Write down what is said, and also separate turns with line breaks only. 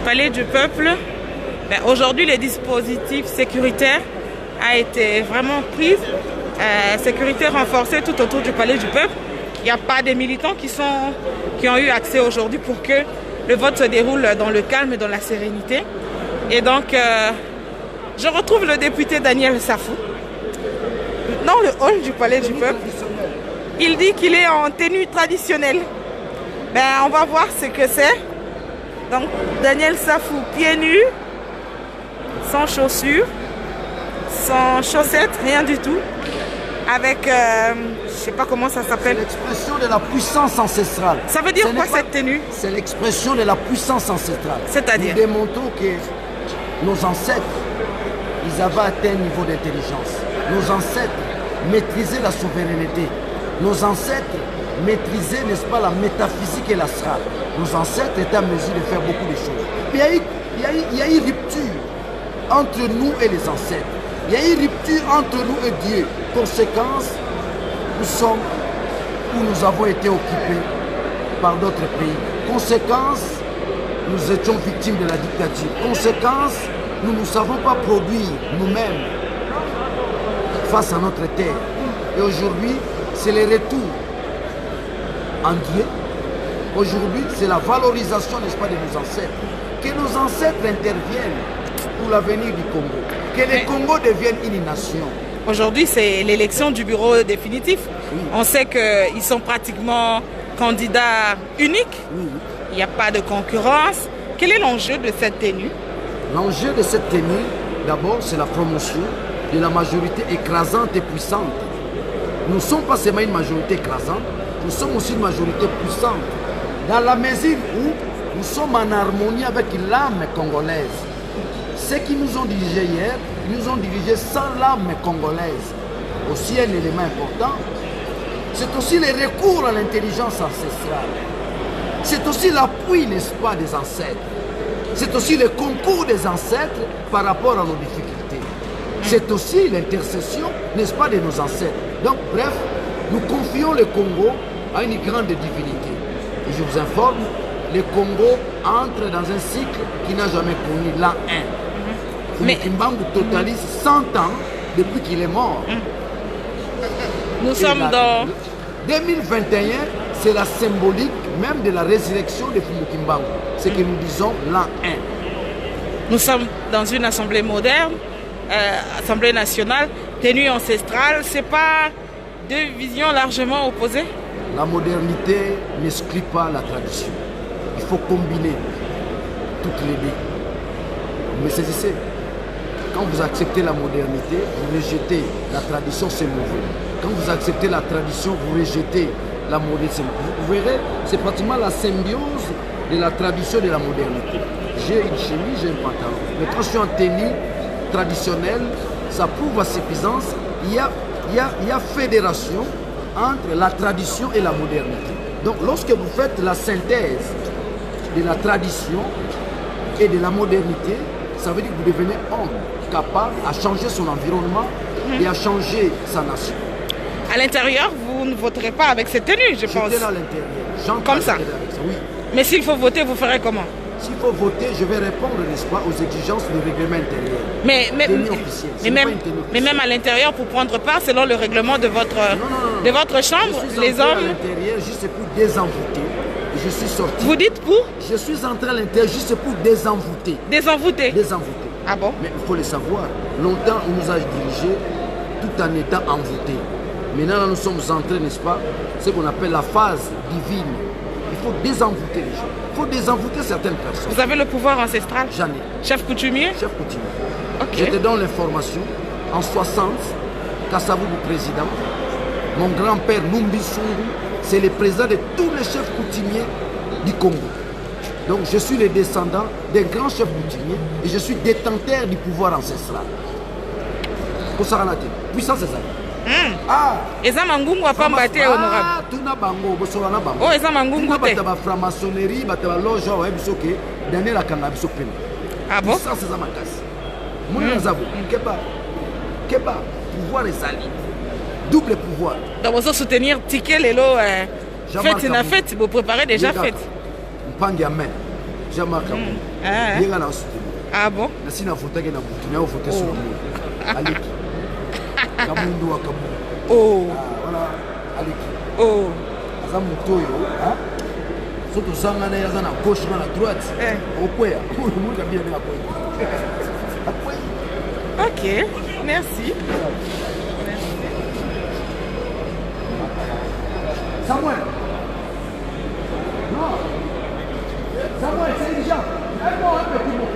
Palais du Peuple, aujourd'hui les dispositifs sécuritaires a été vraiment pris, sécurité renforcée tout autour du Palais du Peuple. Il n'y a pas de militants qui ont eu accès aujourd'hui pour que le vote se déroule dans le calme et dans la sérénité. Et donc, je retrouve le député Daniel Safou dans le hall du Palais du Peuple. Il dit qu'il est en tenue traditionnelle. On va voir ce que c'est. Donc, Daniel Safou, pieds nus, sans chaussures, sans chaussettes, rien du tout. Avec, je ne sais pas comment ça s'appelle.
C'est l'expression de la puissance ancestrale.
Ça veut dire quoi cette tenue?
C'est l'expression de la puissance ancestrale.
C'est-à-dire?
Nous démontrons que nos ancêtres, ils avaient atteint un niveau d'intelligence. Nos ancêtres maîtrisaient la souveraineté. Nos ancêtres maîtrisaient, n'est-ce pas, la métaphysique et l'astral. Nos ancêtres étaient en mesure de faire beaucoup de choses. Il y a eu rupture entre nous et les ancêtres. Il y a eu rupture entre nous et Dieu. Conséquence, nous sommes où nous avons été occupés par d'autres pays. Conséquence, nous étions victimes de la dictature. Conséquence, nous ne savons pas produire nous-mêmes face à notre terre. Et aujourd'hui, c'est le retour en Dieu. Aujourd'hui, c'est la valorisation, n'est-ce pas, de nos ancêtres. Que nos ancêtres interviennent pour l'avenir du Congo. Que le Congo devienne une nation.
Aujourd'hui, c'est l'élection du bureau définitif.
Oui.
On sait qu'ils sont pratiquement candidats uniques.
Oui.
Il n'y a pas de concurrence. Quel est l'enjeu de cette tenue?
L'enjeu de cette tenue, d'abord, c'est la promotion de la majorité écrasante et puissante. Nous ne sommes pas seulement une majorité écrasante, nous sommes aussi une majorité puissante. Dans la mesure où nous sommes en harmonie avec l'âme congolaise. Ceux qui nous ont dirigés hier, ils nous ont dirigés sans l'âme congolaise. Aussi un élément important, c'est aussi le recours à l'intelligence ancestrale. C'est aussi l'appui, n'est-ce pas, des ancêtres. C'est aussi le concours des ancêtres par rapport à nos difficultés. C'est aussi l'intercession, n'est-ce pas, de nos ancêtres. Donc, bref, nous confions le Congo à une grande divinité. Et je vous informe, le Congo entre dans un cycle qui n'a jamais connu l'an 1. Mais Kimbangu totalise 100 ans depuis qu'il est mort.
Nous sommes dans...
2021, c'est la symbolique même de la résurrection de Kimbangu. C'est que nous disons l'an 1.
Nous sommes dans une assemblée moderne, assemblée nationale, tenue ancestrale. Ce n'est pas deux visions largement opposées?
La modernité n'exclut pas la tradition. Il faut combiner toutes les deux. Mais saisissez, quand vous acceptez la modernité, vous rejetez la tradition, c'est mauvais. Quand vous acceptez la tradition, vous rejetez la modernité. Vous verrez, c'est pratiquement la symbiose de la tradition et de la modernité. J'ai une chemise, j'ai un pantalon. Mais quand je suis en tenue traditionnelle, ça prouve à suffisance. Il y a fédération entre la tradition et la modernité. Donc lorsque vous faites la synthèse de la tradition et de la modernité, ça veut dire que vous devenez homme capable à changer son environnement et à changer sa nation.
À l'intérieur, vous ne voterez pas avec cette tenue, je pense.
J'étais à l'intérieur.
Comme ça.
Oui.
Mais s'il faut voter, vous ferez comment?
S'il faut voter, je vais répondre, n'est-ce pas, aux exigences du règlement intérieur.
Mais même à l'intérieur, pour prendre part, selon le règlement de votre, chambre, les hommes...
à l'intérieur juste pour désenvoûter. Je suis sorti.
Vous dites pour?
Je suis entré à l'intérieur juste pour désenvoûter.
Désenvoûter?
Désenvoûter.
Ah bon?
Mais il faut le savoir. Longtemps, on nous a dirigés tout en étant envoûtés. Maintenant, nous sommes entrés, n'est-ce pas, ce qu'on appelle la phase divine. Il faut désenvoûter les gens. Il faut désenvoûter certaines personnes.
Vous avez le pouvoir ancestral?
J'en ai.
Chef coutumier?
Chef coutumier.
Okay.
Je te donne l'information. En 60, Kassabou, président, mon grand-père Numbi Sungu, c'est le président de tous les chefs coutumiers du Congo. Donc je suis le descendant d'un grand chef coutumier et je suis détenteur du pouvoir ancestral. Pour ça, puissance c'est ça.
Ah, eza mangungu apamba te honorable.
Ah, tuna bango bosola na bango.
Oh, eza mangungu te.
Bata ba franc-maçonnerie, bata ba loge wa biso ke Daniel akanga biso pena.
Ah bon?
Ça c'est ça makasi. Mon nazabo, keba pouvoir ezali. Double pouvoir.
Donc vous soutenir ticket lelo fête na fête, vous préparez déjà fête.
Mpangi amen. Jean-Marc Kabou. Il y a un soutien.
Ah bon?
Si na voté na Boutou, na voté sur lui. Aleki. Kabundu wa Kabou.
Oh.
Voilà, Aleki.
Oh.
Aza mutoyo, hein? Surtout sangana yaza na gauche na droite. Okwea. Mu ka bien na koy.
OK, merci.
Samuel. Non. Samuel, c'est déjà. Un petit mot.